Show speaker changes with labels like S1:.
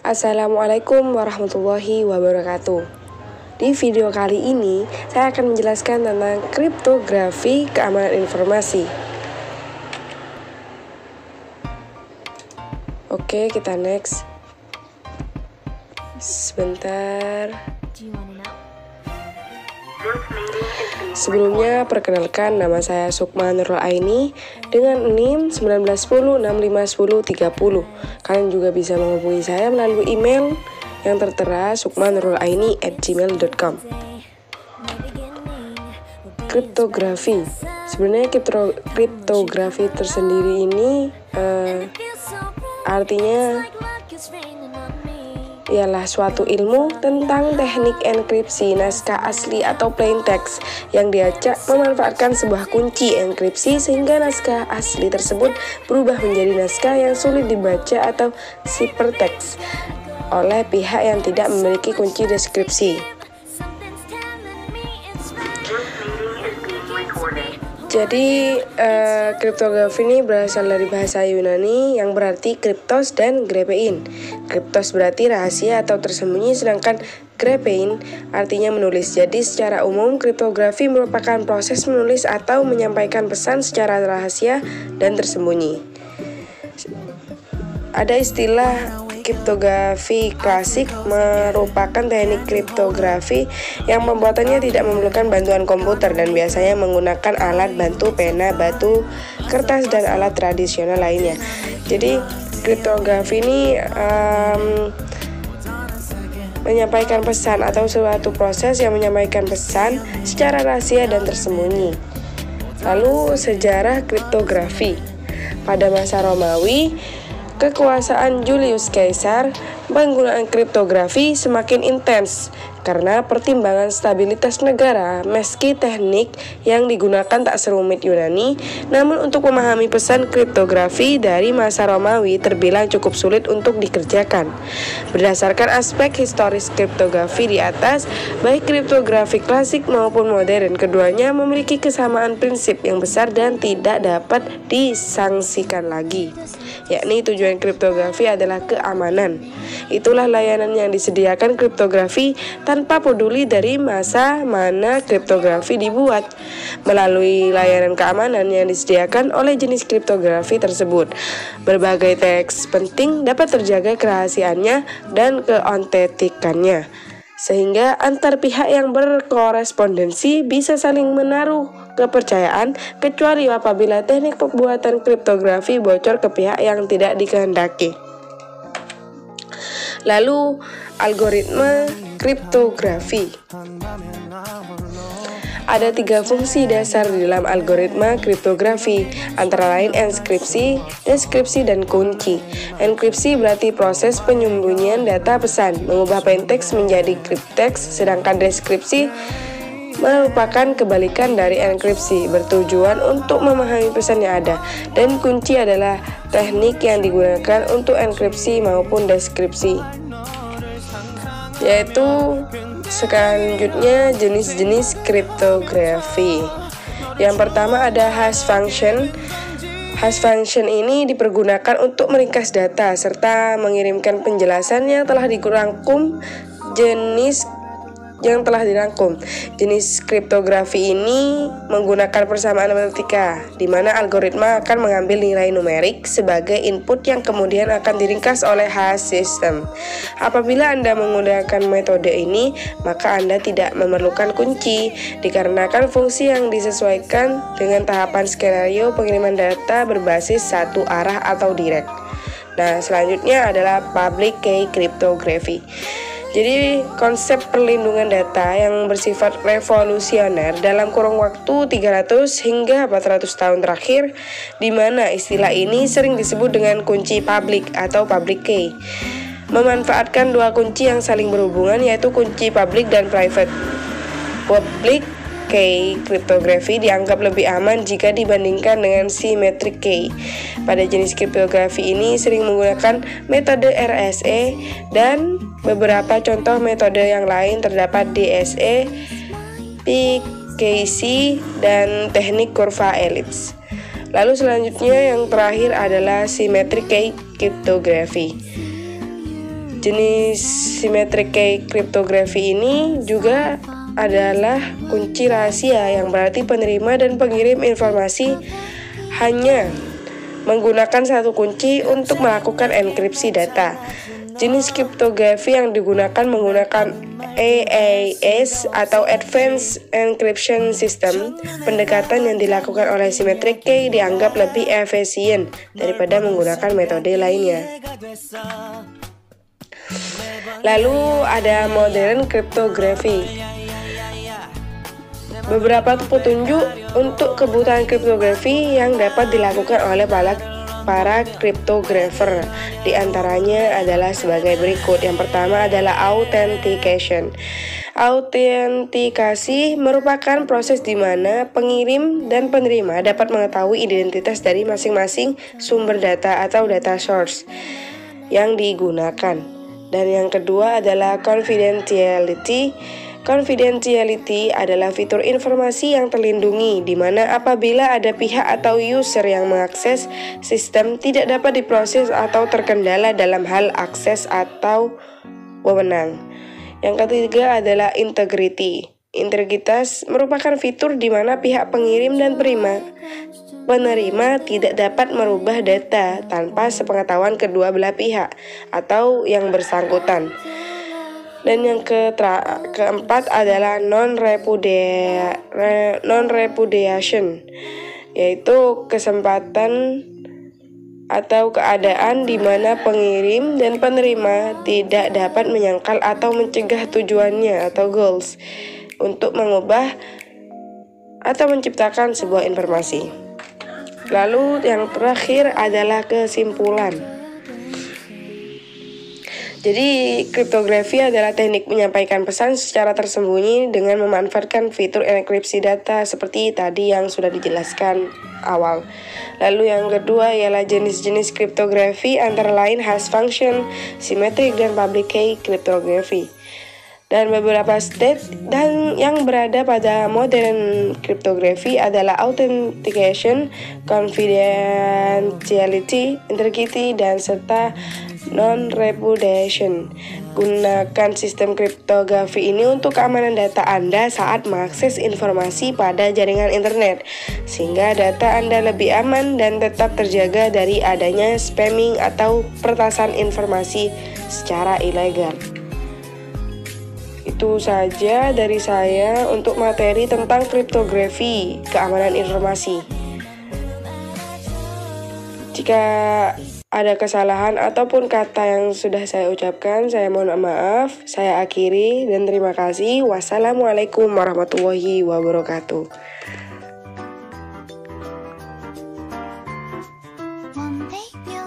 S1: Assalamualaikum warahmatullahi wabarakatuh. Di video kali ini, saya akan menjelaskan tentang kriptografi keamanan informasi. Oke, kita next. Sebentar. Sebelumnya, perkenalkan, nama saya Sukma Nurul Aini dengan NIM 1910651030. Kalian juga bisa menghubungi saya melalui email yang tertera sukmanurulaini@gmail.com. Kriptografi. Sebenarnya kriptografi tersendiri ini artinya ialah suatu ilmu tentang teknik enkripsi naskah asli atau plain text yang diacak memanfaatkan sebuah kunci enkripsi sehingga naskah asli tersebut berubah menjadi naskah yang sulit dibaca atau ciphertext oleh pihak yang tidak memiliki kunci deskripsi. Jadi kriptografi ini berasal dari bahasa Yunani yang berarti kriptos dan grepein. Kriptos berarti rahasia atau tersembunyi, sedangkan grepein artinya menulis. Jadi secara umum kriptografi merupakan proses menulis atau menyampaikan pesan secara rahasia dan tersembunyi. Ada istilah kriptografi klasik merupakan teknik kriptografi yang pembuatannya tidak memerlukan bantuan komputer dan biasanya menggunakan alat bantu pena, batu, kertas, dan alat tradisional lainnya. Jadi kriptografi ini menyampaikan pesan atau suatu proses yang menyampaikan pesan secara rahasia dan tersembunyi. Lalu sejarah kriptografi. Pada masa Romawi, kekuasaan Julius Caesar, penggunaan kriptografi semakin intens karena pertimbangan stabilitas negara. Meski teknik yang digunakan tak serumit Yunani, namun untuk memahami pesan kriptografi dari masa Romawi terbilang cukup sulit untuk dikerjakan. Berdasarkan aspek historis kriptografi di atas, baik kriptografi klasik maupun modern, keduanya memiliki kesamaan prinsip yang besar dan tidak dapat disangsikan lagi, yakni tujuan kriptografi adalah keamanan. Itulah layanan yang disediakan kriptografi tanpa peduli dari masa mana kriptografi dibuat. Melalui layanan keamanan yang disediakan oleh jenis kriptografi tersebut, berbagai teks penting dapat terjaga kerahasiaannya dan keautentikannya, sehingga antar pihak yang berkorespondensi bisa saling menaruh kepercayaan, kecuali apabila teknik pembuatan kriptografi bocor ke pihak yang tidak dikehendaki. Lalu, algoritma kriptografi. Ada 3 fungsi dasar di dalam algoritma kriptografi, antara lain enskripsi, deskripsi, dan kunci. Enkripsi berarti proses penyembunyian data pesan, mengubah plain text menjadi crypttext, sedangkan deskripsi merupakan kebalikan dari enkripsi, bertujuan untuk memahami pesan yang ada, dan kunci adalah teknik yang digunakan untuk enkripsi maupun deskripsi. Yaitu selanjutnya jenis-jenis kriptografi. Yang pertama ada hash function. Hash function ini dipergunakan untuk meringkas data serta mengirimkan penjelasan yang telah dirangkum. Jenis kriptografi ini menggunakan persamaan matematika, di mana algoritma akan mengambil nilai numerik sebagai input yang kemudian akan diringkas oleh hash system. Apabila Anda menggunakan metode ini, maka Anda tidak memerlukan kunci, dikarenakan fungsi yang disesuaikan dengan tahapan skenario pengiriman data berbasis satu arah atau direct. Nah, selanjutnya adalah public key cryptography. Jadi konsep perlindungan data yang bersifat revolusioner dalam kurun waktu 300 hingga 400 tahun terakhir, di mana istilah ini sering disebut dengan kunci publik atau public key. Memanfaatkan 2 kunci yang saling berhubungan, yaitu kunci publik dan private. Public key kriptografi dianggap lebih aman jika dibandingkan dengan symmetric key. Pada jenis kriptografi ini sering menggunakan metode RSA dan beberapa contoh metode yang lain terdapat DSA, PKC, dan teknik kurva elips. Lalu selanjutnya yang terakhir adalah symmetric key cryptography. Jenis symmetric key cryptography ini juga adalah kunci rahasia, yang berarti penerima dan pengirim informasi hanya menggunakan satu kunci untuk melakukan enkripsi data. Jenis kriptografi yang digunakan menggunakan AES atau Advanced Encryption System. Pendekatan yang dilakukan oleh symmetric key dianggap lebih efisien daripada menggunakan metode lainnya. Lalu ada modern cryptography. Beberapa petunjuk untuk kebutuhan kriptografi yang dapat dilakukan oleh para cryptographer. Di antaranya adalah sebagai berikut. Yang pertama adalah authentication. Autentikasi merupakan proses di mana pengirim dan penerima dapat mengetahui identitas dari masing-masing sumber data atau data source yang digunakan. Dan yang kedua adalah confidentiality. Confidentiality adalah fitur informasi yang terlindungi, di mana apabila ada pihak atau user yang mengakses sistem tidak dapat diproses atau terkendala dalam hal akses atau wewenang. Yang ketiga adalah integrity. Integritas merupakan fitur di mana pihak pengirim dan penerima tidak dapat merubah data tanpa sepengetahuan kedua belah pihak atau yang bersangkutan. Dan yang keempat adalah non-repudiation, yaitu kesempatan atau keadaan di mana pengirim dan penerima tidak dapat menyangkal atau mencegah tujuannya atau goals untuk mengubah atau menciptakan sebuah informasi. Lalu yang terakhir adalah kesimpulan. Jadi, kriptografi adalah teknik menyampaikan pesan secara tersembunyi dengan memanfaatkan fitur enkripsi data seperti tadi yang sudah dijelaskan awal. Lalu yang kedua ialah jenis-jenis kriptografi antara lain hash function, symmetric, dan public key cryptography. Dan beberapa state dan yang berada pada modern cryptography adalah authentication, confidentiality, integrity, dan serta non-repudiation. Gunakan sistem kriptografi ini untuk keamanan data Anda saat mengakses informasi pada jaringan internet, sehingga data Anda lebih aman dan tetap terjaga dari adanya spamming atau peretasan informasi secara ilegal. Itu saja dari saya untuk materi tentang kriptografi, keamanan informasi. Jika ada kesalahan ataupun kata yang sudah saya ucapkan, saya mohon maaf. Saya akhiri dan terima kasih. Wassalamualaikum warahmatullahi wabarakatuh.
S2: One baby